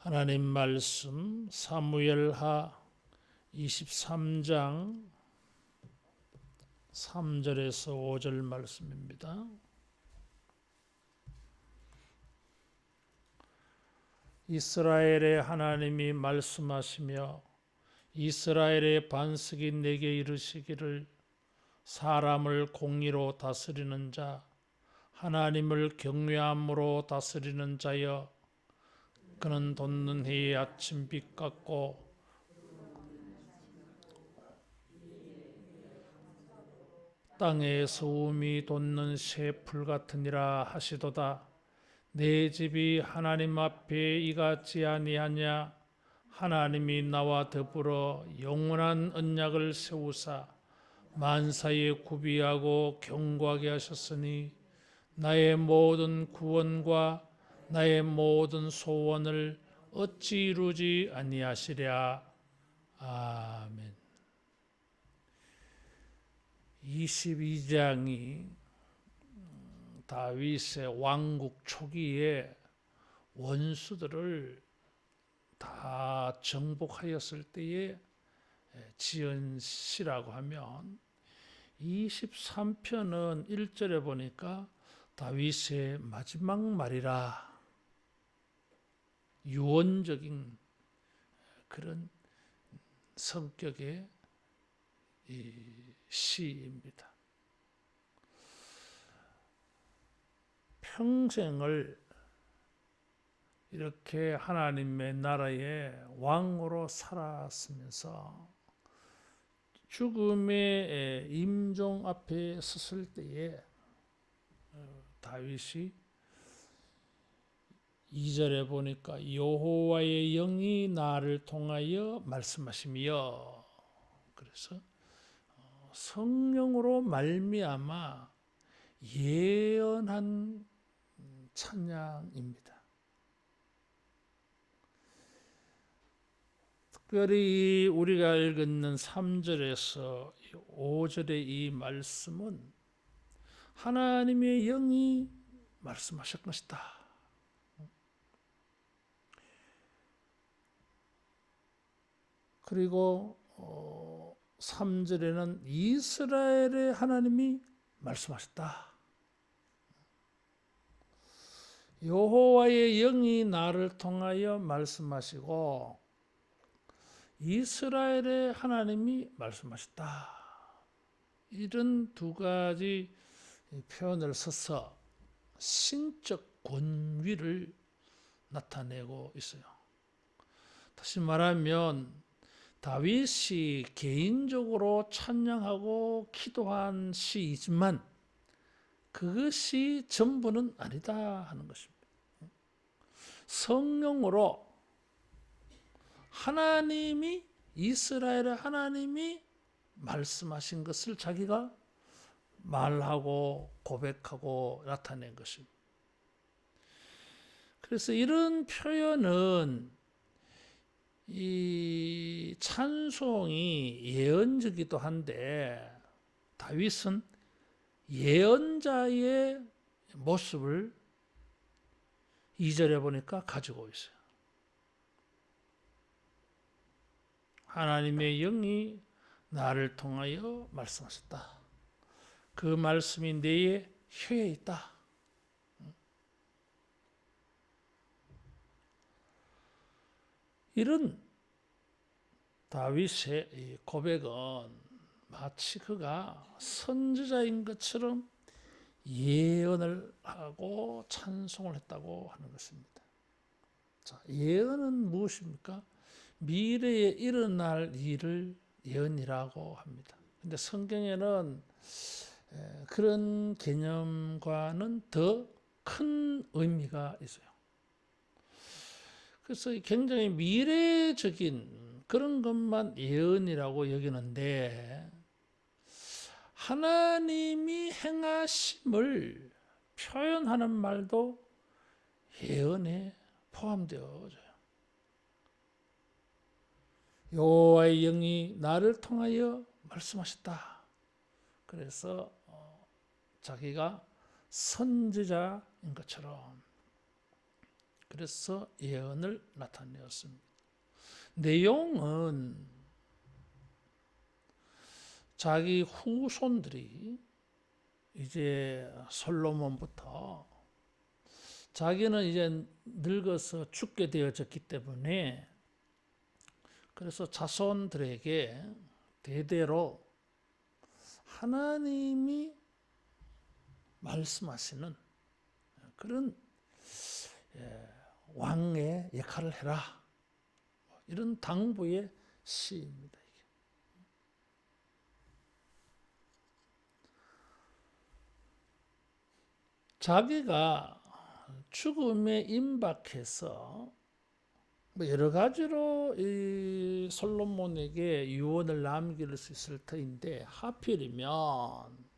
하나님 말씀 사무엘하 23장 3절에서 5절 말씀입니다. 이스라엘의 하나님이 말씀하시며 이스라엘의 반석이 내게 이르시기를 사람을 공의로 다스리는 자 하나님을 경외함으로 다스리는 자여 그는 돋는 해의 아침빛 같고 땅의 소음이 돋는 새풀 같으니라 하시도다. 내 집이 하나님 앞에 이같지 아니하냐. 하나님이 나와 더불어 영원한 언약을 세우사 만사에 구비하고 견고하게 하셨으니 나의 모든 구원과 나의 모든 소원을 어찌 이루지 아니하시랴. 아멘. 22장이 다윗의 왕국 초기에 원수들을 다 정복하였을 때에 지은 시라고 하면 23편은 1절에 보니까 다윗의 마지막 말이라 유언적인 그런 성격의 이 시입니다. 평생을 이렇게 하나님의 나라의 왕으로 살았으면서 죽음의 임종 앞에 섰을 때에 다윗이 2절에 보니까 여호와의 영이 나를 통하여 말씀하시며, 그래서 성령으로 말미암아 예언한 찬양입니다. 특별히 우리가 읽는 3절에서 5절의 이 말씀은 하나님의 영이 말씀하실 것이다. 그리고 3절에는 이스라엘의 하나님이 말씀하셨다. 여호와의 영이 나를 통하여 말씀하시고 이스라엘의 하나님이 말씀하셨다. 이런 두 가지 표현을 써서 신적 권위를 나타내고 있어요. 다시 말하면 다윗이 개인적으로 찬양하고 기도한 시이지만 그것이 전부는 아니다 하는 것입니다. 성령으로 하나님이, 이스라엘의 하나님이 말씀하신 것을 자기가 말하고 고백하고 나타낸 것입니다. 그래서 이런 표현은 이 찬송이 예언적이기도 한데 다윗은 예언자의 모습을 2절에 보니까 가지고 있어요. 하나님의 영이 나를 통하여 말씀하셨다. 그 말씀이 내 혀에 있다. 이런 다윗의 고백은 마치 그가 선지자인 것처럼 예언을 하고 찬송을 했다고 하는 것입니다. 자, 예언은 무엇입니까? 미래에 일어날 일을 예언이라고 합니다. 근데 성경에는 그런 개념과는 더 큰 의미가 있어요. 그래서 굉장히 미래적인 그런 것만 예언이라고 여기는데 하나님이 행하심을 표현하는 말도 예언에 포함되어져요. 여호와의 영이 나를 통하여 말씀하셨다. 그래서 자기가 선지자인 것처럼 그래서 예언을 나타내었습니다. 내용은 자기 후손들이 이제 솔로몬부터 자기는 이제 늙어서 죽게 되어졌기 때문에 그래서 자손들에게 대대로 하나님이 말씀하시는 그런 왕의 역할을 해라. 이런 당부의 시입니다. 자기가 죽음에 임박해서 여러 가지로 이 솔로몬에게 유언을 남길 수 있을 터인데 하필이면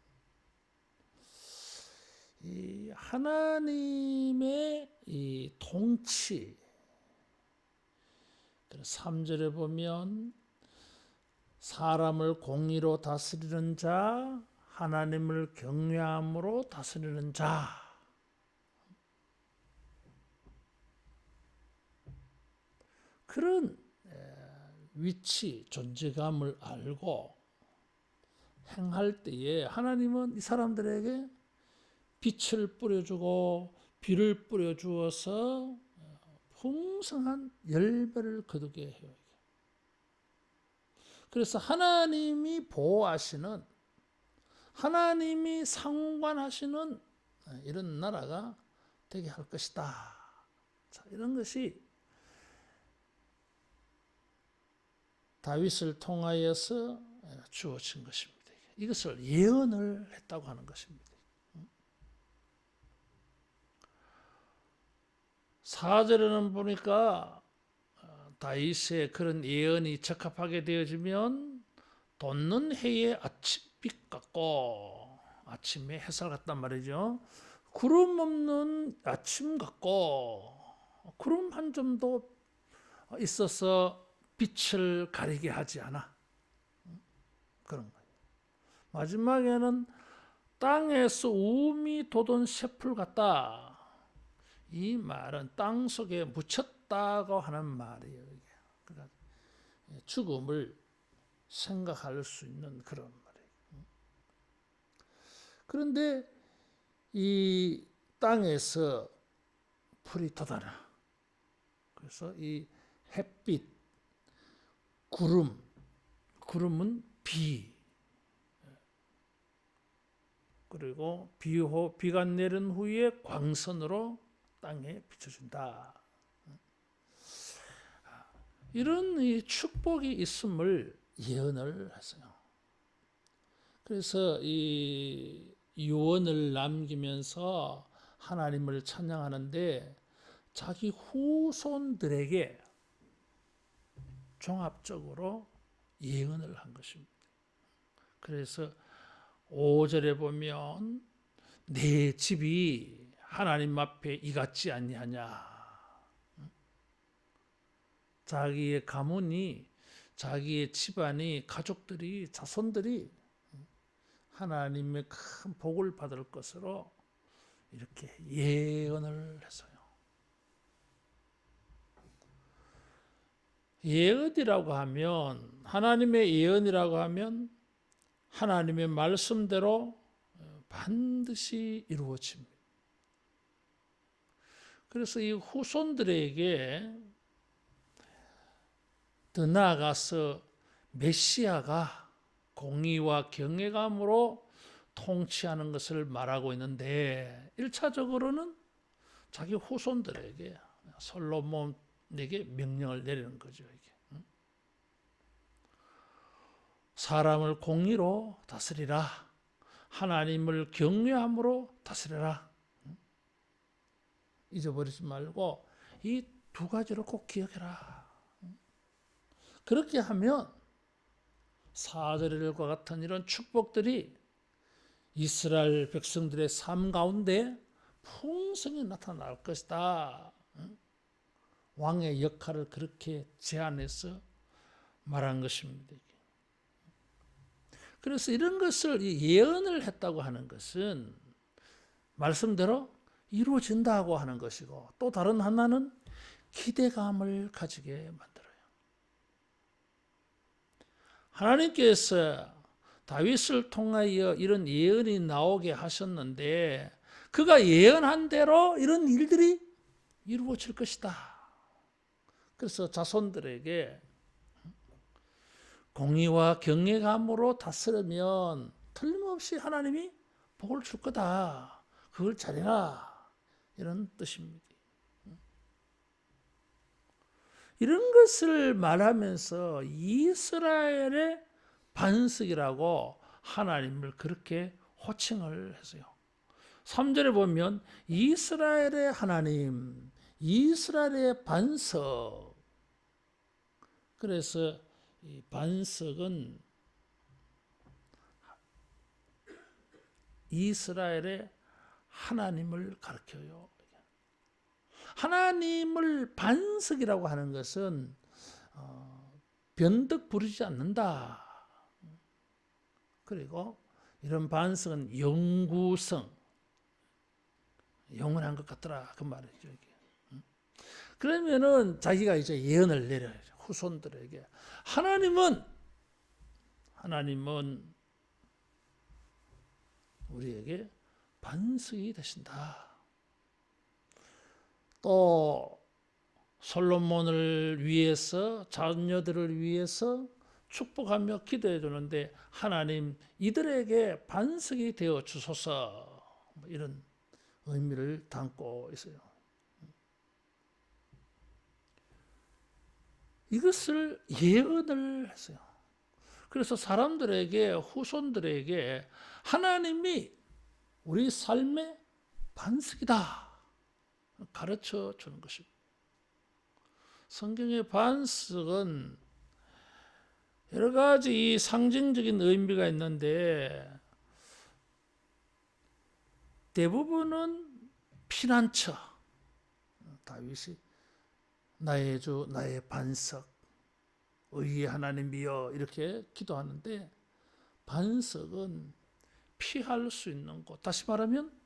이 하나님의 이 통치 3절에 보면 사람을 공의로 다스리는 자, 하나님을 경외함으로 다스리는 자. 그런 위치, 존재감을 알고 행할 때에 하나님은 이 사람들에게 빛을 뿌려주고 비를 뿌려주어서 풍성한 열매를 거두게 해요. 그래서 하나님이 보호하시는, 하나님이 상관하시는 이런 나라가 되게 할 것이다. 자, 이런 것이 다윗을 통하여서 주어진 것입니다. 이것을 예언을 했다고 하는 것입니다. 4절에는 보니까 다윗의 그런 예언이 적합하게 되어지면 돋는 해의 아침빛 같고, 아침에 햇살 같단 말이죠. 구름 없는 아침 같고, 구름 한 점도 있어서 빛을 가리게 하지 않아. 그런 거예요. 마지막에는 땅에서 우미 돋은 쇠풀 같다. 이 말은 땅 속에 묻혔다고 하는 말이에요. 그러니까 죽음을 생각할 수 있는 그런 말이에요. 그런데 이 땅에서 풀이 돋아나. 그래서 이 햇빛, 구름은 비, 그리고 비가 내린 후에 광선으로 땅에 비춰준다. 이런 이 축복이 있음을 예언을 했어요. 그래서 이 유언을 남기면서 하나님을 찬양하는데 자기 후손들에게 종합적으로 예언을 한 것입니다. 그래서 5절에 보면 내 집이 하나님 앞에 이같지 아니하냐. 자기의 가문이, 자기의 집안이, 가족들이, 자손들이 하나님의 큰 복을 받을 것으로 이렇게 예언을 했어요. 예언이라고 하면, 하나님의 예언이라고 하면 하나님의 말씀대로 반드시 이루어집니다. 그래서 이 후손들에게 더 나아가서 메시아가 공의와 경외감으로 통치하는 것을 말하고 있는데 1차적으로는 자기 후손들에게 솔로몬에게 명령을 내리는 거죠. 이게. 사람을 공의로 다스리라. 하나님을 경외함으로 다스리라. 잊어버리지 말고 이 두 가지를 꼭 기억해라. 그렇게 하면 4절과 같은 이런 축복들이 이스라엘 백성들의 삶 가운데 풍성히 나타날 것이다. 왕의 역할을 그렇게 제안해서 말한 것입니다. 그래서 이런 것을 예언을 했다고 하는 것은 말씀대로 이루어진다고 하는 것이고, 또 다른 하나는 기대감을 가지게 만들어요. 하나님께서 다윗을 통하여 이런 예언이 나오게 하셨는데, 그가 예언한 대로 이런 일들이 이루어질 것이다. 그래서 자손들에게 공의와 경외감으로 다스리면 틀림없이 하나님이 복을 줄 거다. 그걸 잘해라. 이런 뜻입니다. 이런 것을 말하면서 이스라엘의 반석이라고 하나님을 그렇게 호칭을 했어요. 3절에 보면 이스라엘의 하나님, 이스라엘의 반석. 그래서 이 반석은 이스라엘의 하나님을 가리켜요. 하나님을 반석이라고 하는 것은 변덕 부리지 않는다. 그리고 이런 반석은 영구성, 영원한 것 같더라. 그 말이죠. 그러면은 자기가 이제 예언을 내려요. 후손들에게. 하나님은 우리에게 반석이 되신다. 또 솔로몬을 위해서, 자녀들을 위해서 축복하며 기도해 주는데, 하나님 이들에게 반석이 되어 주소서, 이런 의미를 담고 있어요. 이것을 예언을 했어요. 그래서 사람들에게, 후손들에게 하나님이 우리 삶의 반석이다 가르쳐 주는 것입니다. 성경의 반석은 여러 가지 상징적인 의미가 있는데, 대부분은 피난처, 다윗이 나의 주, 나의 반석, 의의 하나님이여 이렇게 기도하는데, 반석은 피할 수 있는 곳, 다시 말하면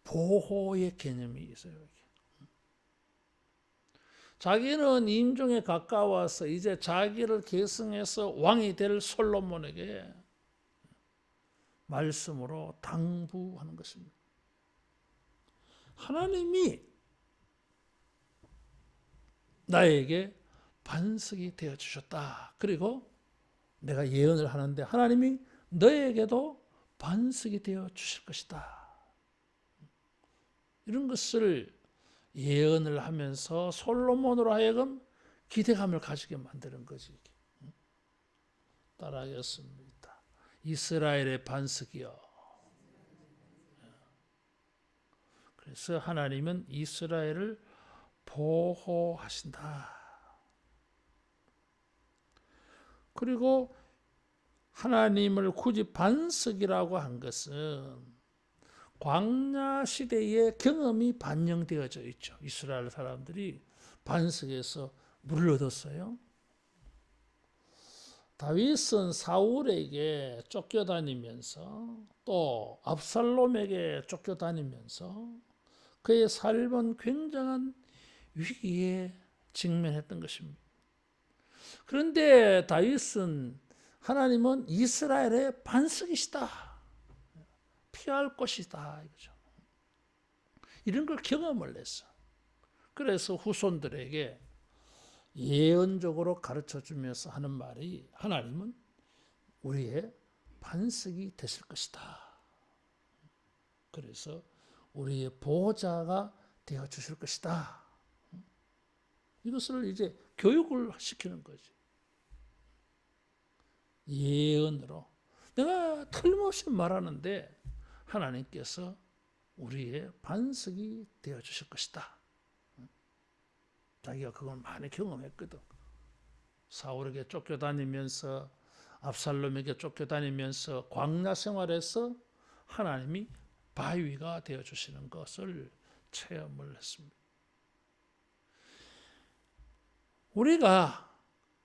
보호의 개념이 있어요. 자기는 임종에 가까워서 이제 자기를 계승해서 왕이 될 솔로몬에게 말씀으로 당부하는 것입니다. 하나님이 나에게 반석이 되어 주셨다. 그리고 내가 예언을 하는데 하나님이 너에게도 반석이 되어 주실 것이다. 이런 것을 예언을 하면서 솔로몬으로 하여금 기대감을 가지게 만드는 거지. 따라하겠습니다. 이스라엘의 반석이여. 그래서 하나님은 이스라엘을 보호하신다. 그리고 하나님을 굳이 반석이라고 한 것은 광야 시대의 경험이 반영되어져 있죠. 이스라엘 사람들이 반석에서 물을 얻었어요. 다윗은 사울에게 쫓겨다니면서 또 압살롬에게 쫓겨다니면서 그의 삶은 굉장한 위기에 직면했던 것입니다. 그런데 다윗은 하나님은 이스라엘의 반석이시다. 피할 곳이다. 이거죠. 이런 걸 경험을 했어. 그래서 후손들에게 예언적으로 가르쳐 주면서 하는 말이, 하나님은 우리의 반석이 되실 것이다. 그래서 우리의 보호자가 되어 주실 것이다. 이것을 이제 교육을 시키는 거지. 예언으로. 내가 틀림없이 말하는데 하나님께서 우리의 반석이 되어 주실 것이다. 자기가 그걸 많이 경험했거든. 사울에게 쫓겨다니면서, 압살롬에게 쫓겨다니면서 광야 생활에서 하나님이 바위가 되어 주시는 것을 체험을 했습니다. 우리가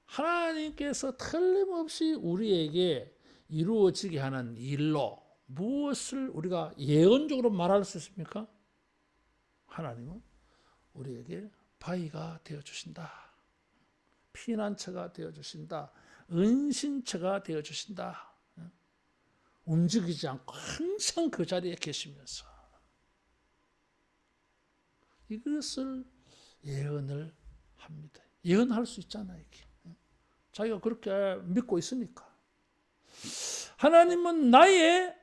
하나님께서 틀림없이 우리에게 이루어지게 하는 일로 무엇을 우리가 예언적으로 말할 수 있습니까? 하나님은 우리에게 바위가 되어주신다. 피난처가 되어주신다. 은신처가 되어주신다. 움직이지 않고 항상 그 자리에 계시면서 이것을 예언을 합니다. 예언할 수 있잖아요. 이게. 자기가 그렇게 믿고 있으니까. 하나님은 나의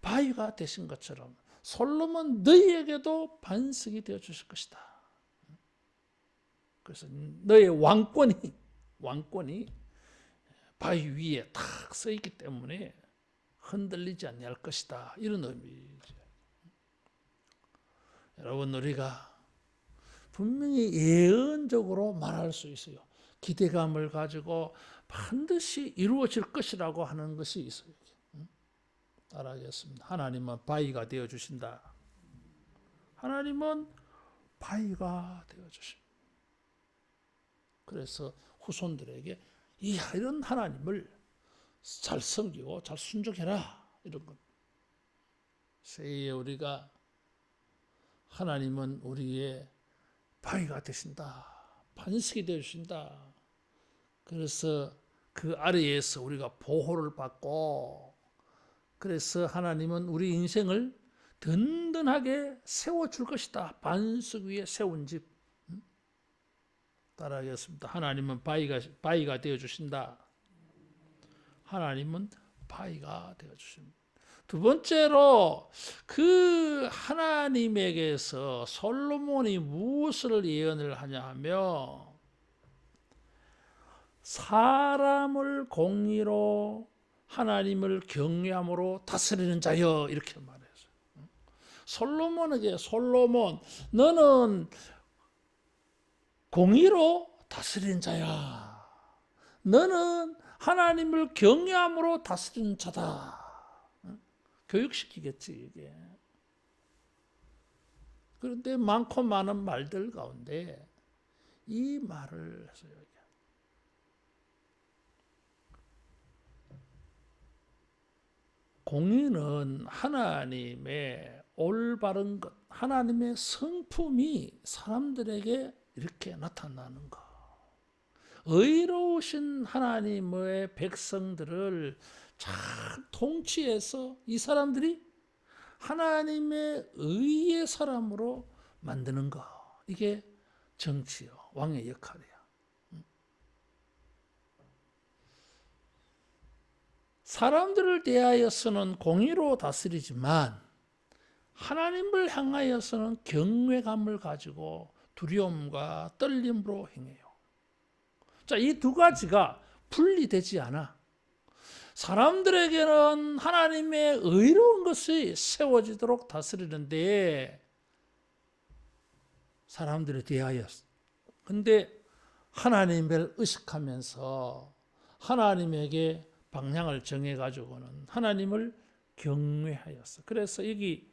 바위가 되신 것처럼 솔로몬 너희에게도 반석이 되어 주실 것이다. 그래서 너의 왕권이 바위 위에 탁 서 있기 때문에 흔들리지 않을 것이다. 이런 의미죠. 여러분, 우리가 분명히 예언적으로 말할 수 있어요. 기대감을 가지고 반드시 이루어질 것이라고 하는 것이 있어요. 따라하겠습니다. 하나님은 바위가 되어주신다. 하나님은 바위가 되어주십니다. 그래서 후손들에게 이런 하나님을 잘 섬기고 잘 순종해라. 이런 것. 새해 우리가 하나님은 우리의 바위가 되신다. 반석이 되어주신다. 그래서 그 아래에서 우리가 보호를 받고 그래서 하나님은 우리 인생을 든든하게 세워줄 것이다. 반석 위에 세운 집. 따라하겠습니다. 하나님은 바위가 되어주신다. 하나님은 바위가 되어주십니다. 두 번째로 그 하나님에게서 솔로몬이 무엇을 예언을 하냐 하면 사람을 공의로 하나님을 경외함으로 다스리는 자여 이렇게 말해요. 솔로몬에게 솔로몬 너는 공의로 다스리는 자야. 너는 하나님을 경외함으로 다스리는 자다. 교육시키겠지 이게. 그런데 많고 많은 말들 가운데 이 말을 했어요. 공의는 하나님의 올바른 것, 하나님의 성품이 사람들에게 이렇게 나타나는 것. 의로우신 하나님의 백성들을 잘 통치해서 이 사람들이 하나님의 의의 사람으로 만드는 것. 이게 정치요, 왕의 역할이야. 사람들을 대하여서는 공의로 다스리지만 하나님을 향하여서는 경외감을 가지고 두려움과 떨림으로 행해요. 자, 이 두 가지가 분리되지 않아. 사람들에게는 하나님의 의로운 것이 세워지도록 다스리는데 사람들에 대하여서. 근데 하나님을 의식하면서 하나님에게 방향을 정해가지고는 하나님을 경외하였어. 그래서 여기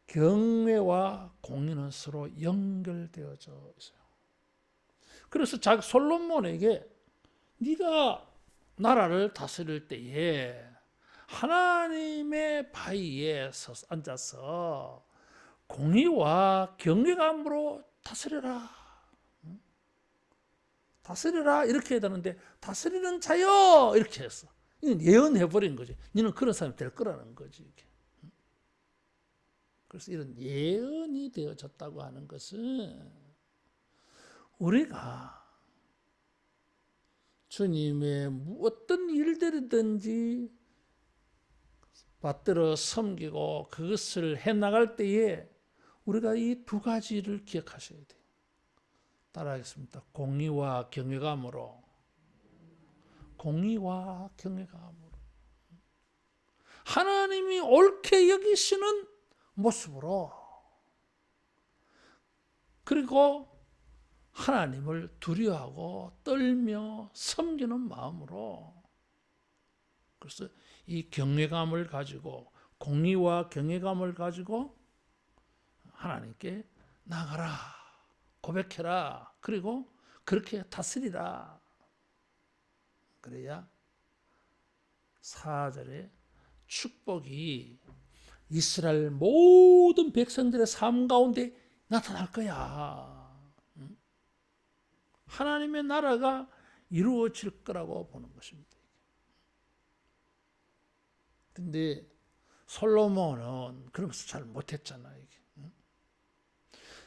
경외와 공의는 서로 연결되어져 있어요. 그래서 솔로몬에게 네가 나라를 다스릴 때에 하나님의 바위에 앉아서 공의와 경외감으로 다스려라. 다스려라 이렇게 해야 되는데 다스리는 자여 이렇게 했어. 이건 예언해버린 거지. 너는 그런 사람이 될 거라는 거지. 이렇게. 그래서 이런 예언이 되어졌다고 하는 것은 우리가 주님의 어떤 일들이든지 받들어 섬기고 그것을 해나갈 때에 우리가 이 두 가지를 기억하셔야 돼요. 따라하겠습니다. 공의와 경외감으로. 공의와 경외감으로. 하나님이 옳게 여기시는 모습으로. 그리고 하나님을 두려워하고 떨며 섬기는 마음으로. 그래서 이 경외감을 가지고 공의와 경외감을 가지고 하나님께 나가라. 고백해라. 그리고 그렇게 다스리라. 그래야 4절에 축복이 이스라엘 모든 백성들의 삶 가운데 나타날 거야. 하나님의 나라가 이루어질 거라고 보는 것입니다. 근데 솔로몬은 그러면서 잘 못했잖아요.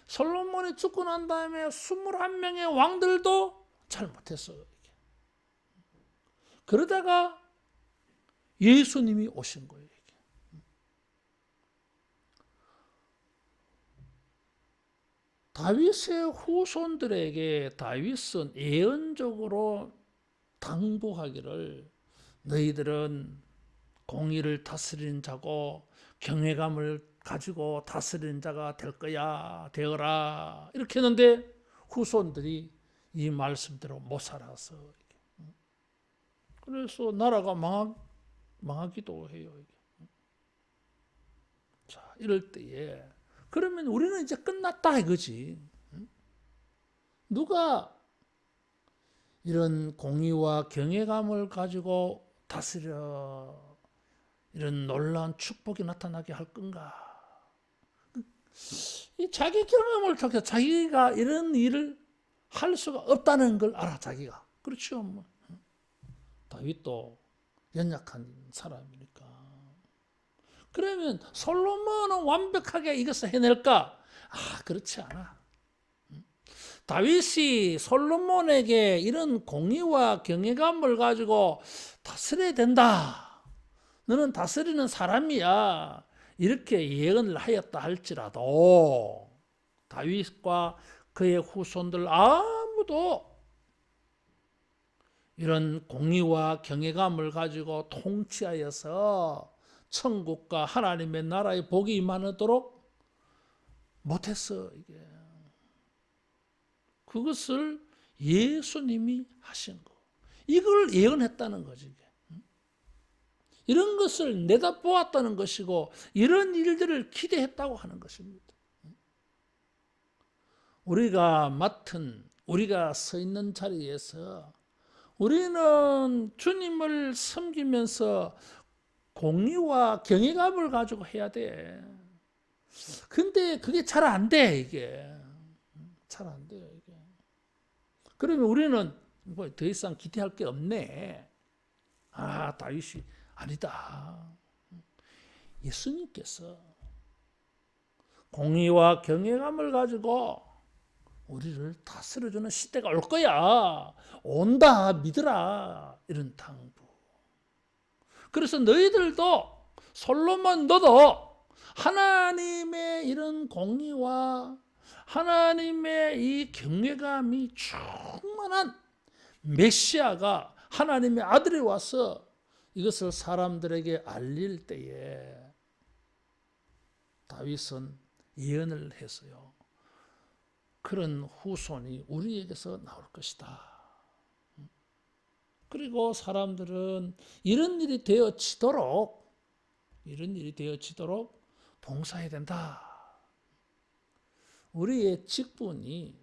솔로몬이 죽고 난 다음에 21명의 왕들도 잘 못했어요. 그러다가 예수님이 오신 거예요. 다윗의 후손들에게 다윗은 예언적으로 당부하기를 너희들은 공의를 다스리는 자고 경외감을 가지고 다스리는 자가 될 거야, 되어라 이렇게 했는데 후손들이 이 말씀대로 못 살아서 그래서 나라가 망하기도 해요. 자, 이럴 때에 그러면 우리는 이제 끝났다 이거지. 누가 이런 공의와 경외감을 가지고 다스려 이런 놀라운 축복이 나타나게 할 건가? 이 자기 경험을 통해서 자기가 이런 일을 할 수가 없다는 걸 알아, 자기가. 그렇죠. 뭐. 다윗도 연약한 사람이니까. 그러면 솔로몬은 완벽하게 이것을 해낼까? 그렇지 않아. 다윗이 솔로몬에게 이런 공의와 경외감을 가지고 다스려야 된다. 너는 다스리는 사람이야. 이렇게 예언을 하였다 할지라도 다윗과 그의 후손들 아무도 이런 공의와 경외감을 가지고 통치하여서 천국과 하나님의 나라의 복이 임하도록 못했어. 이게. 그것을 예수님이 하신 거. 이걸 예언했다는 거지. 이런 것을 내다보았다는 것이고 이런 일들을 기대했다고 하는 것입니다. 우리가 서 있는 자리에서 우리는 주님을 섬기면서 공의와 경외감을 가지고 해야 돼. 근데 그게 잘 안 돼, 이게. 잘 안 돼요, 이게. 그러면 우리는 뭐 더 이상 기대할 게 없네. 다윗이 아니다. 예수님께서 공의와 경외감을 가지고 우리를 다스려주는 시대가 올 거야. 온다, 믿으라. 이런 당부. 그래서 너희들도 솔로몬 너도 하나님의 이런 공의와 하나님의 이 경외감이 충만한 메시아가 하나님의 아들이 와서 이것을 사람들에게 알릴 때에 다윗은 예언을 했어요. 그런 후손이 우리에게서 나올 것이다. 그리고 사람들은 이런 일이 되어지도록 봉사해야 된다. 우리의 직분이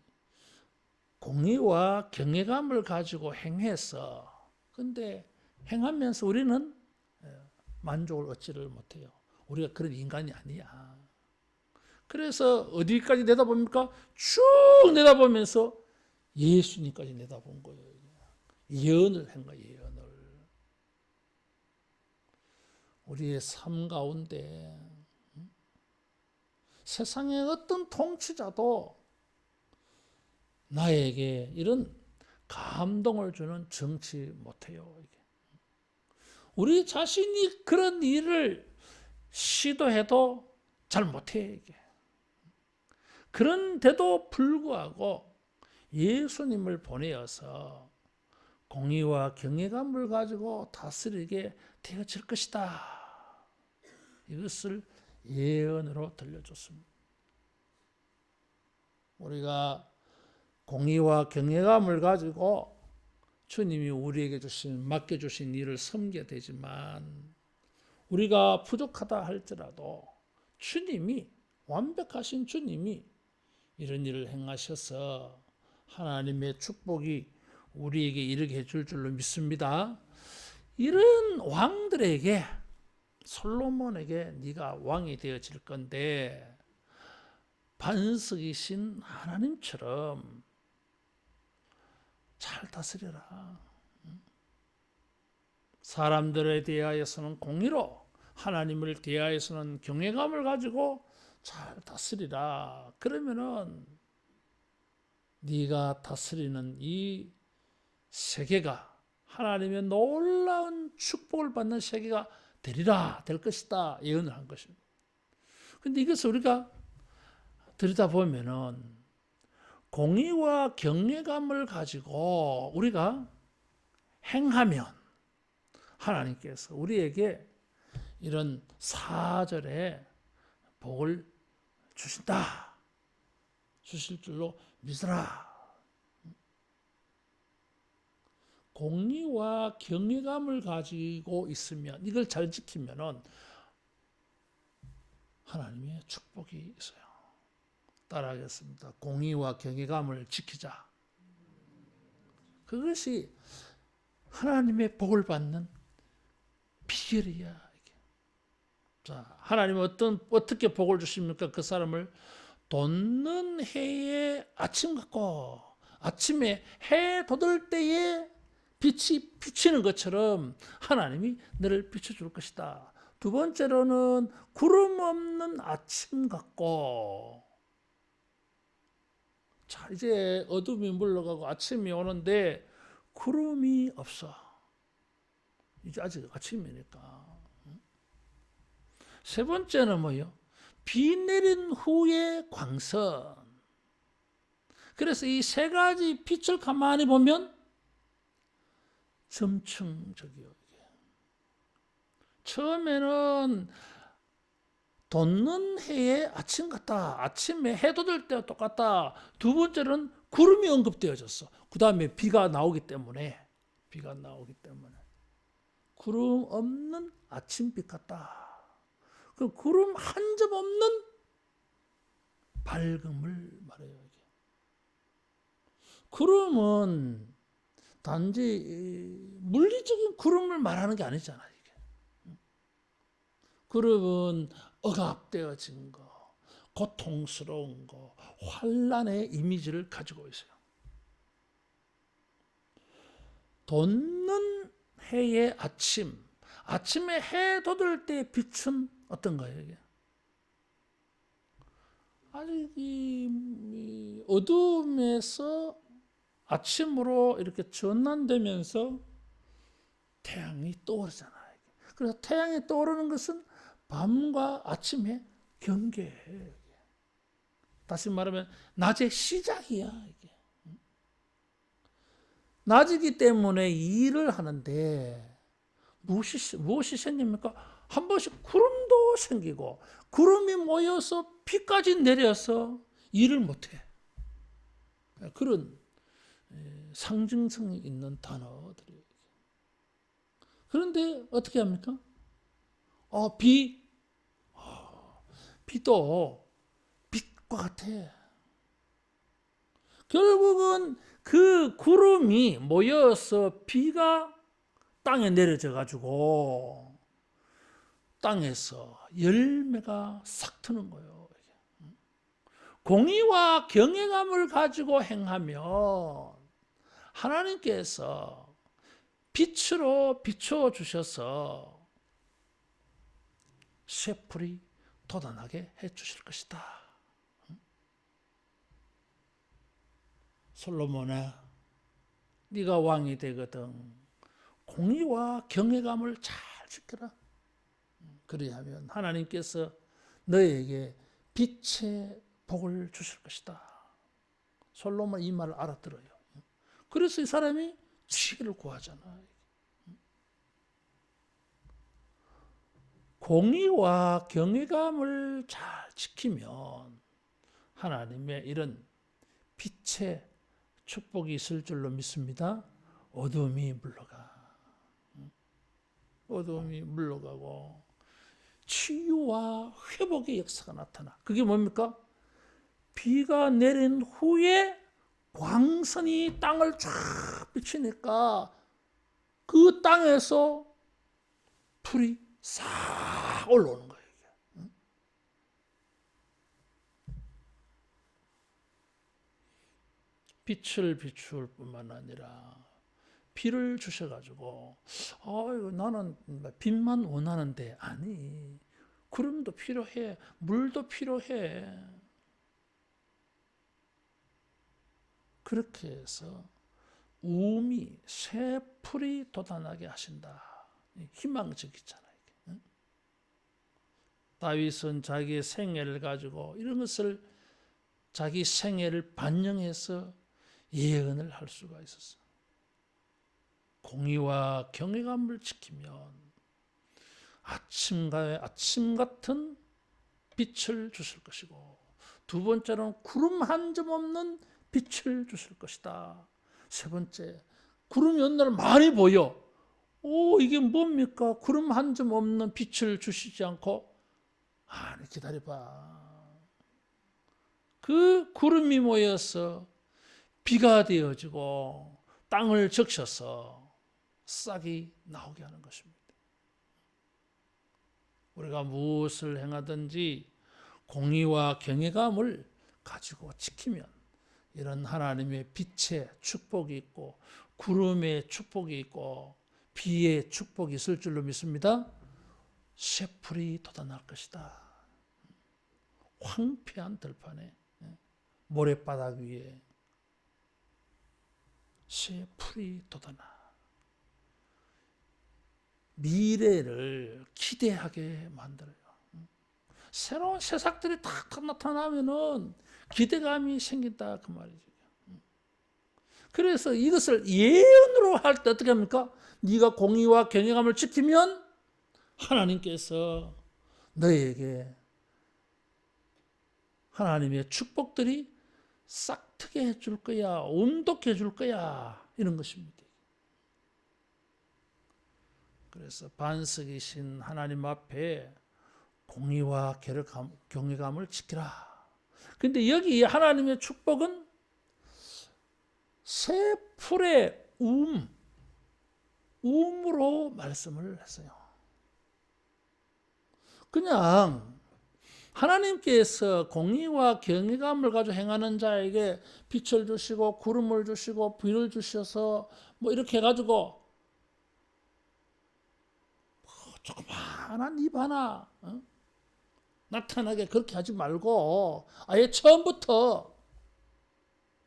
공의와 경외감을 가지고 행해서 근데 행하면서 우리는 만족을 얻지를 못해요. 우리가 그런 인간이 아니야. 그래서 어디까지 내다봅니까? 쭉 내다보면서 예수님까지 내다본 거예요. 예언을 한 거예요. 예언을. 우리의 삶 가운데 세상의 어떤 통치자도 나에게 이런 감동을 주는 정치 못해요. 우리 자신이 그런 일을 시도해도 잘 못해. 이게. 그런데도 불구하고 예수님을 보내어서 공의와 경외감을 가지고 다스리게 되어질 것이다. 이것을 예언으로 들려줬습니다. 우리가 공의와 경외감을 가지고 주님이 우리에게 맡겨주신 일을 섬겨야 되지만 우리가 부족하다 할지라도 완벽하신 주님이 이런 일을 행하셔서 하나님의 축복이 우리에게 이르게 해줄 줄로 믿습니다. 이런 왕들에게 솔로몬에게 네가 왕이 되어질 건데 반석이신 하나님처럼 잘 다스려라. 사람들에 대하여서는 공의로, 하나님을 대하여서는 경외감을 가지고 잘 다스리라. 그러면은 네가 다스리는 이 세계가 하나님의 놀라운 축복을 받는 세계가 되리라, 될 것이다 예언을 한 것입니다. 그런데 이것을 우리가 들여다보면은 공의와 경외감을 가지고 우리가 행하면 하나님께서 우리에게 이런 4절에 복을 주신다, 주실 줄로 믿으라. 공의와 경외감을 가지고 있으면, 이걸 잘 지키면은 하나님의 축복이 있어요. 따라하겠습니다. 공의와 경외감을 지키자. 그것이 하나님의 복을 받는 비결이야. 자, 하나님은 어떻게 복을 주십니까? 그 사람을 돋는 해의 아침 같고, 아침에 해 돋을 때에 빛이 비치는 것처럼 하나님이 너를 비춰줄 것이다. 두 번째로는 구름 없는 아침 같고, 자, 이제 어둠이 물러가고 아침이 오는데 구름이 없어. 이제 아직 아침이니까. 세 번째는 뭐예요? 비 내린 후의 광선. 그래서 이 세 가지 빛을 가만히 보면 점층적이요. 처음에는 돋는 해의 아침 같다. 아침에 해 돋을 때와 똑같다. 두 번째는 구름이 언급되어졌어. 그 다음에 비가 나오기 때문에 구름 없는 아침빛 같다. 그 구름 한 점 없는 밝음을 말해요. 구름은 단지 물리적인 구름을 말하는 게 아니잖아요. 구름은 억압되어진 거, 고통스러운 거, 환란의 이미지를 가지고 있어요. 돋는 해의 아침, 아침에 해 돋을 때 빛은 어떤가요? 이게? 아직 이 어둠에서 아침으로 이렇게 전환되면서 태양이 떠오르잖아요. 그래서 태양이 떠오르는 것은 밤과 아침의 경계예요. 다시 말하면 낮의 시작이야. 이게. 낮이기 때문에 일을 하는데 무엇이 생깁니까? 한 번씩 구름도 생기고 구름이 모여서 비까지 내려서 일을 못해. 그런 상징성이 있는 단어들이에요. 그런데 어떻게 합니까? 비도 빛과 같아. 결국은 그 구름이 모여서 비가 땅에 내려져 가지고 땅에서 열매가 싹 트는 거예요. 공의와 경외감을 가지고 행하면 하나님께서 빛으로 비춰 주셔서 쇠풀이 돋아나게 해 주실 것이다. 솔로몬아, 네가 왕이 되거든 공의와 경외감을 잘 지켜라. 그리하면 하나님께서 너에게 빛의 복을 주실 것이다. 솔로몬 이 말을 알아들어요. 그래서 이 사람이 지혜를 구하잖아. 공의와 경외감을 잘 지키면 하나님의 이런 빛의 축복이 있을 줄로 믿습니다. 어둠이 물러가고 치유와 회복의 역사가 나타나. 그게 뭡니까? 비가 내린 후에 광선이 땅을 쫙 비치니까 그 땅에서 풀이 싹 올라오는 거예요. 빛을 비출 뿐만 아니라 비를 주셔가지고 이거 나는 빛만 원하는데 아니 구름도 필요해 물도 필요해 그렇게 해서 우음이 새 풀이 돋아나게 하신다. 희망적이잖아요. 다윗은 자기의 생애를 가지고 이런 것을 자기 생애를 반영해서 예언을 할 수가 있었어. 공의와 경외감을 지키면 아침 같은 빛을 주실 것이고 두 번째로는 구름 한 점 없는 빛을 주실 것이다. 세 번째, 구름이 어느 날 많이 보여. 이게 뭡니까? 구름 한 점 없는 빛을 주시지 않고 아니 기다려봐. 그 구름이 모여서 비가 되어지고 땅을 적셔서 싹이 나오게 하는 것입니다. 우리가 무엇을 행하든지 공의와 경외감을 가지고 지키면 이런 하나님의 빛의 축복이 있고 구름의 축복이 있고 비의 축복이 있을 줄로 믿습니다. 새풀이 돋아날 것이다. 황폐한 들판에 모래바닥 위에 새풀이 돋아나 미래를 기대하게 만들어요. 새로운 새싹들이 탁탁 나타나면은 기대감이 생긴다 그 말이죠. 그래서 이것을 예언으로 할 때 어떻게 합니까? 네가 공의와 경외감을 지키면 하나님께서 너에게 하나님의 축복들이 싹트게 해줄 거야, 온독해 줄 거야 이런 것입니다. 그래서 반석이신 하나님 앞에 공의와 경외감을 지키라. 근데 여기 하나님의 축복은 새 풀의 우음으로 말씀을 했어요. 그냥 하나님께서 공의와 경외감을 가지고 행하는 자에게 빛을 주시고 구름을 주시고 비를 주셔서 뭐 이렇게 해가지고 조그마한 입 하나 나타나게 그렇게 하지 말고 아예 처음부터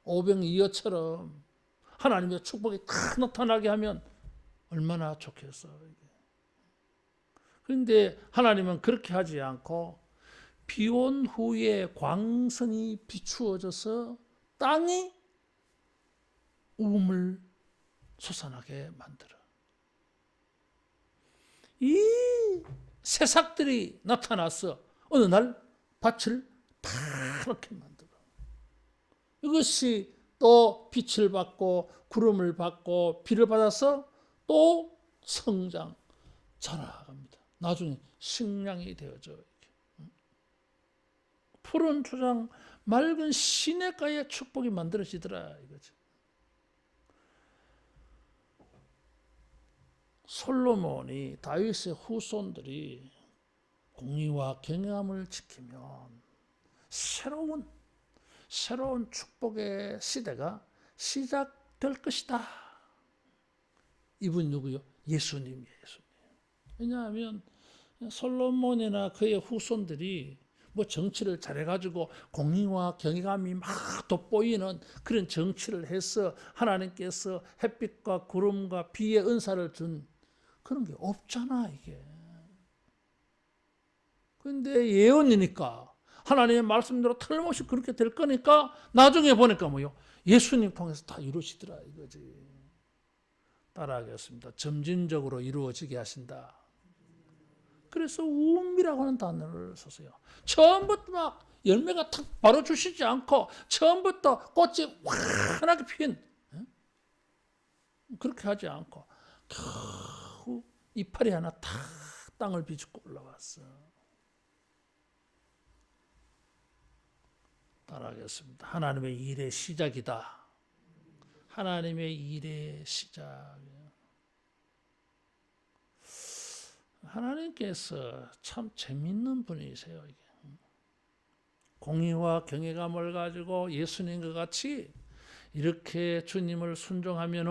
오병이어처럼 하나님의 축복이 다 나타나게 하면 얼마나 좋겠어. 그런데 하나님은 그렇게 하지 않고 비온 후에 광선이 비추어져서 땅이 우음을 솟아나게 만들어. 이 새싹들이 나타나서 어느 날 밭을 파랗게 만들어. 이것이 또 빛을 받고 구름을 받고 비를 받아서 또 성장, 자라갑니다. 나중에 식량이 되어져. 푸른 초장, 맑은 시냇가의 축복이 만들어지더라 이거죠. 솔로몬이 다윗의 후손들이 공의와 경외함을 지키면 새로운 축복의 시대가 시작될 것이다. 이분 누구요? 예수님이에요. 왜냐하면 솔로몬이나 그의 후손들이 뭐 정치를 잘해가지고 공의와 경외감이 막 돋보이는 그런 정치를 해서 하나님께서 햇빛과 구름과 비의 은사를 준 그런 게 없잖아 이게. 그런데 예언이니까 하나님의 말씀대로 틀림없이 그렇게 될 거니까 나중에 보니까 뭐요? 예수님 통해서 다 이루어지더라 이거지. 따라하겠습니다. 점진적으로 이루어지게 하신다. 그래서 우음이라고 하는 단어를 썼어요. 처음부터 막 열매가 탁 바로 주시지 않고 처음부터 꽃이 환하게 핀 그렇게 하지 않고 겨우 이파리 하나 탁 땅을 비집고 올라왔어. 따라하겠습니다. 하나님의 일의 시작이다. 하나님의 일의 시작이에요. 하나님께서 참 재밌는 분이세요. 이게. 공의와 경외감을 가지고 예수님과 같이 이렇게 주님을 순종하면은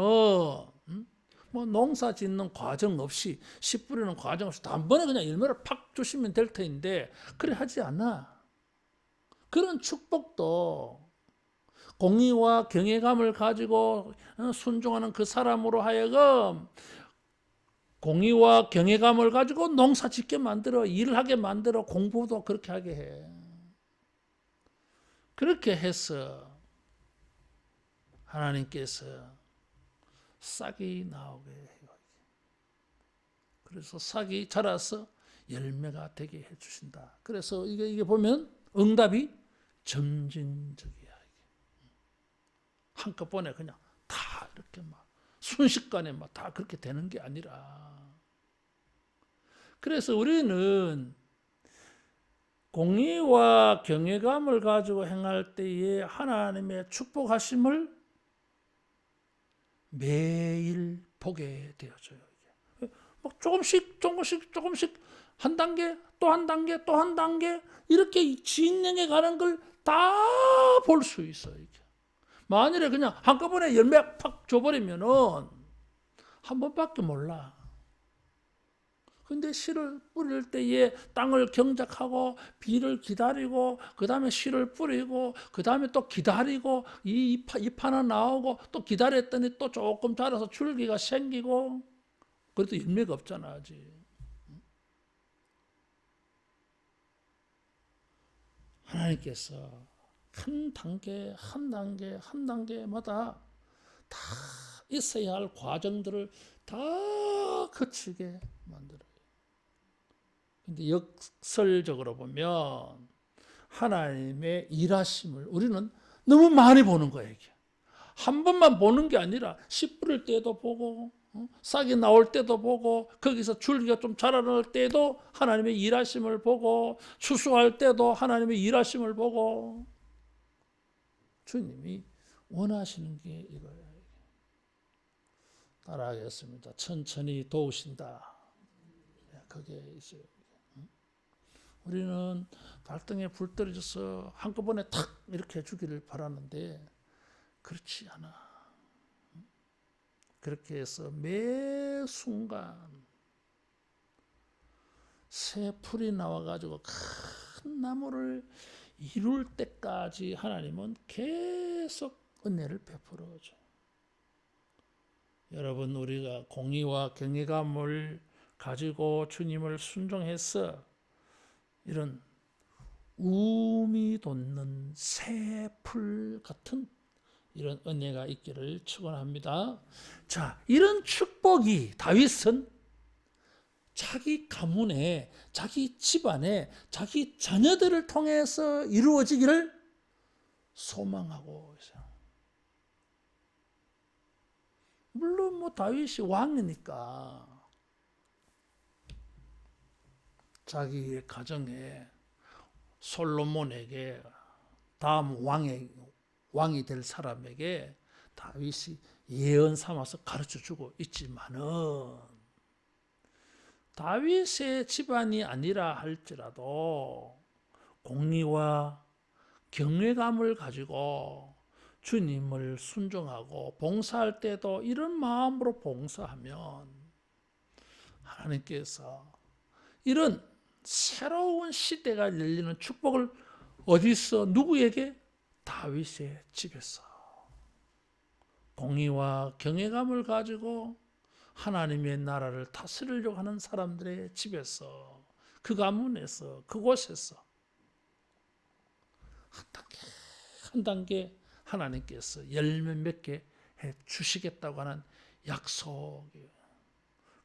뭐 농사 짓는 과정 없이 씨 뿌리는 과정 없이 단번에 그냥 열매를 팍 주시면 될 터인데 그래 하지 않아. 그런 축복도 공의와 경외감을 가지고 순종하는 그 사람으로 하여금 공의와 경외감을 가지고 농사 짓게 만들어, 일을 하게 만들어, 공부도 그렇게 하게 해. 그렇게 해서 하나님께서 싹이 나오게 해요. 그래서 싹이 자라서 열매가 되게 해주신다. 그래서 이게 보면 응답이 점진적이야. 한꺼번에 그냥 다 이렇게 막 순식간에 막 다 그렇게 되는 게 아니라. 그래서 우리는 공의와 경외감을 가지고 행할 때에 하나님의 축복하심을 매일 보게 되어져요. 막 조금씩 한 단계 또 한 단계 또 한 단계 이렇게 진행해 가는 걸 다 볼 수 있어요. 만일에 그냥 한꺼번에 열매 팍 줘버리면은 한 번밖에 몰라. 근데 씨를 뿌릴 때에 땅을 경작하고 비를 기다리고 그 다음에 씨를 뿌리고 그 다음에 또 기다리고 잎 하나 나오고 또 기다렸더니 또 조금 자라서 줄기가 생기고 그래도 열매가 없잖아 아직. 하나님께서 한 단계 한 단계 한 단계마다 다 있어야 할 과정들을 다 거치게 만들어요. 근데 역설적으로 보면 하나님의 일하심을 우리는 너무 많이 보는 거예요. 이게. 한 번만 보는 게 아니라 씨 뿌릴 때도 보고 싹이 나올 때도 보고 거기서 줄기가 좀 자라날 때도 하나님의 일하심을 보고 추수할 때도 하나님의 일하심을 보고 주님이 원하시는 게 이거예요. 따라하겠습니다. 천천히 도우신다. 그게 있어요. 우리는 발등에 불 떨어져서 한꺼번에 탁 이렇게 해주기를 바라는데 그렇지 않아. 그렇게 해서 매 순간 새 풀이 나와가지고 큰 나무를 이룰 때까지 하나님은 계속 은혜를 베풀어줘. 여러분 우리가 공의와 경외감을 가지고 주님을 순종해서 이런 우미 돋는 새 풀 같은 이런 은혜가 있기를 축원합니다. 자, 이런 축복이 다윗은 자기 가문에, 자기 집안에, 자기 자녀들을 통해서 이루어지기를 소망하고 있어요. 물론 뭐 다윗이 왕이니까 자기 가정에 솔로몬에게 다음 왕이 될 사람에게 다윗이 예언 삼아서 가르쳐주고 있지만은 다윗의 집안이 아니라 할지라도 공의와 경외감을 가지고 주님을 순종하고 봉사할 때도 이런 마음으로 봉사하면 하나님께서 이런 새로운 시대가 열리는 축복을 어디서 누구에게? 다윗의 집에서 공의와 경외감을 가지고 하나님의 나라를 다스리려고 하는 사람들의 집에서 그 가문에서 그곳에서 한 단계 하나님께서 열매 맺게 해 주시겠다고 하는 약속이에요.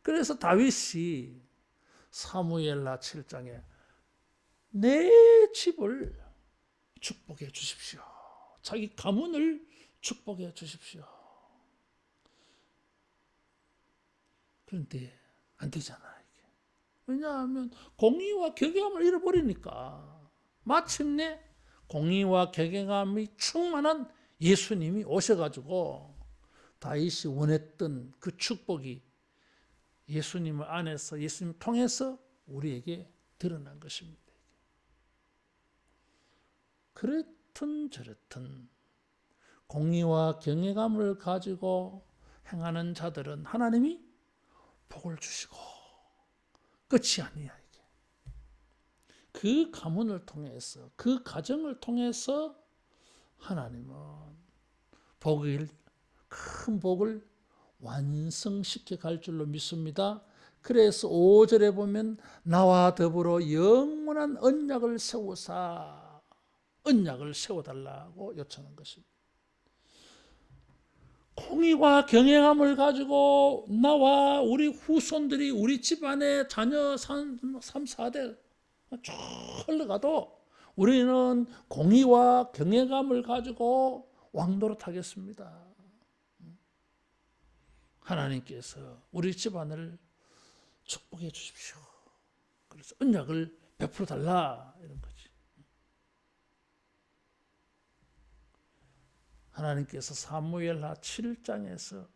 그래서 다윗이 사무엘하 7장에 내 집을 축복해 주십시오. 자기 가문을 축복해 주십시오. 그런데 안 되잖아. 이게. 왜냐하면 공의와 경외감을 잃어버리니까 마침내 공의와 경외감이 충만한 예수님이 오셔가지고 다윗이 원했던 그 축복이 예수님을 안에서 예수님 통해서 우리에게 드러난 것입니다. 그렇든 저렇든 공의와 경외감을 가지고 행하는 자들은 하나님이 복을 주시고 끝이 아니야. 이게 그 가문을 통해서, 그 가정을 통해서 하나님은 큰 복을 완성시켜 갈 줄로 믿습니다. 그래서 5절에 보면 나와 더불어 영원한 언약을 세워달라고 요청한 것입니다. 공의와 경외감을 가지고 나와 우리 후손들이 우리 집안의 자녀 3, 4대 쭉 흘러가도 우리는 공의와 경외감을 가지고 왕노릇하겠습니다. 하나님께서 우리 집안을 축복해 주십시오. 그래서 언약을 베풀어 달라 이런 거지. 하나님께서 사무엘하 7장에서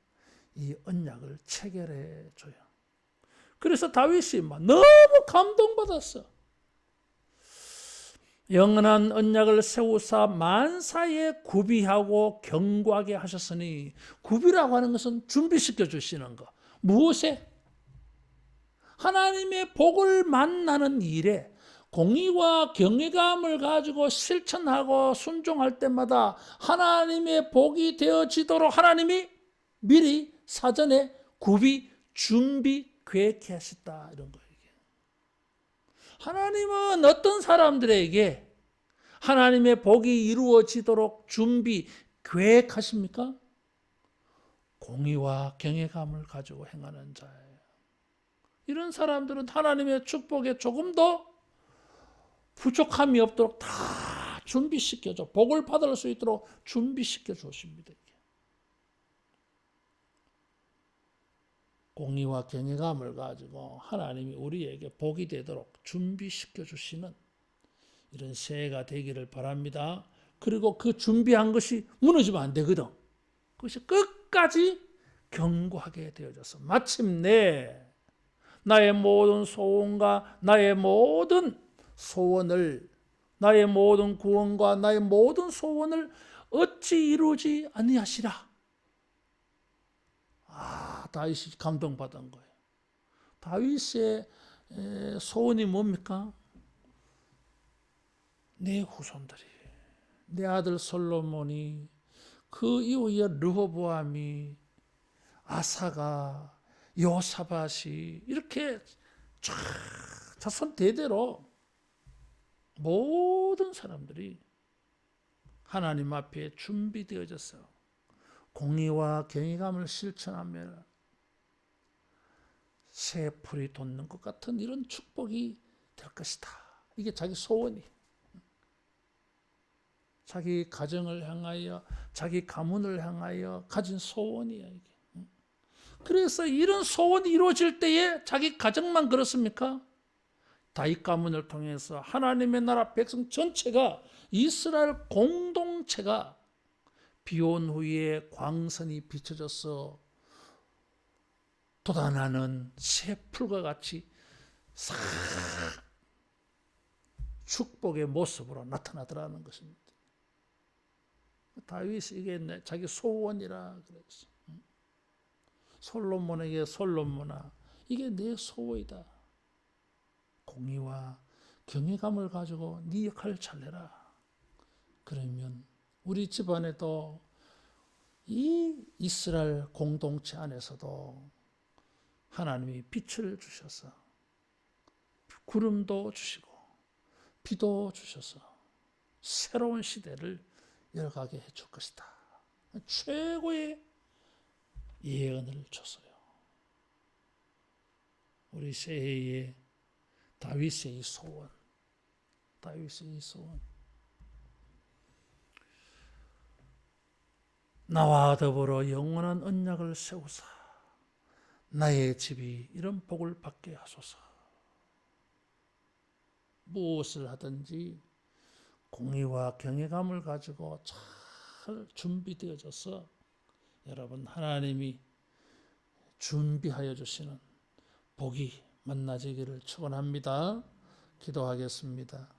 이 언약을 체결해 줘요. 그래서 다윗이 너무 감동받았어. 영원한 언약을 세우사 만사에 구비하고 견고하게 하셨으니, 구비라고 하는 것은 준비시켜 주시는 거. 무엇에? 하나님의 복을 만나는 일에 공의와 경외감을 가지고 실천하고 순종할 때마다 하나님의 복이 되어지도록 하나님이 미리 사전에 준비, 계획해 하셨다. 이런 거예요. 하나님은 어떤 사람들에게 하나님의 복이 이루어지도록 준비, 계획하십니까? 공의와 경외감을 가지고 행하는 자예요. 이런 사람들은 하나님의 축복에 조금 더 부족함이 없도록 다 준비시켜줘. 복을 받을 수 있도록 준비시켜 주십니다. 공의와 경외감을 가지고 하나님이 우리에게 복이 되도록 준비시켜 주시는 이런 새해가 되기를 바랍니다. 그리고 그 준비한 것이 무너지면 안 되거든. 그것이 끝까지 견고하게 되어져서 마침내 나의 모든 소원과 나의 모든 소원을, 나의 모든 구원과 나의 모든 소원을 어찌 이루지 아니하시라. 다윗이 감동받은 거예요. 다윗의 소원이 뭡니까? 내 후손들이, 내 아들 솔로몬이, 그 이후에 르호보암이, 아사가, 요사밧이 이렇게 쫙 자손 대대로 모든 사람들이 하나님 앞에 준비되어져서 공의와 경외감을 실천하며 새 풀이 돋는 것 같은 이런 축복이 될 것이다. 이게 자기 소원이, 자기 가정을 향하여, 자기 가문을 향하여 가진 소원이야 이게. 그래서 이런 소원이 이루어질 때에 자기 가정만 그렇습니까? 다윗 가문을 통해서 하나님의 나라 백성 전체가, 이스라엘 공동체가 비온 후에 광선이 비춰져서 돋아나는 새 풀과 같이 싹 축복의 모습으로 나타나더라는 것입니다. 다윗이 이게 자기 소원이라 그랬어. 솔로몬에게 솔로몬아, 이게 내 소원이다. 공의와 경외감을 가지고 네 역할을 잘해라. 그러면 우리 집안에도 이 이스라엘 공동체 안에서도 하나님이 빛을 주셔서 구름도 주시고 비도 주셔서 새로운 시대를 열어가게 해줄 것이다. 최고의 예언을 줬어요. 우리 새해에 다윗의 소원, 나와 더불어 영원한 언약을 세우사 나의 집이 이런 복을 받게 하소서. 무엇을 하든지 공의와 경외감을 가지고 잘 준비되어져서 여러분 하나님이 준비하여 주시는 복이 만나지기를 축원합니다. 기도하겠습니다.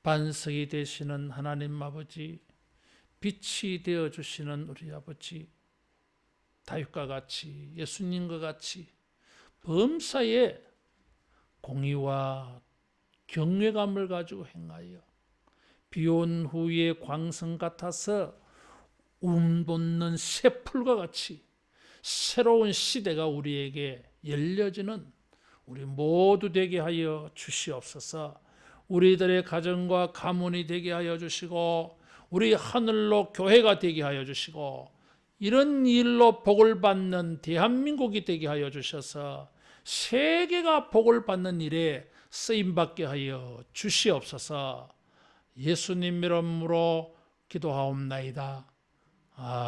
반석이 되시는 하나님 아버지, 빛이 되어 주시는 우리 아버지, 다윗과 같이 예수님과 같이 범사에 공의와 경외감을 가지고 행하여 비온 후에 광선 같아서 움돋는 새 풀과 같이 새로운 시대가 우리에게 열려지는 우리 모두 되게 하여 주시옵소서. 우리들의 가정과 가문이 되게 하여 주시고 우리 하늘로 교회가 되게 하여 주시고 이런 일로 복을 받는 대한민국이 되게 하여 주셔서 세계가 복을 받는 일에 쓰임받게 하여 주시옵소서. 예수님 이름으로 기도하옵나이다. 아멘.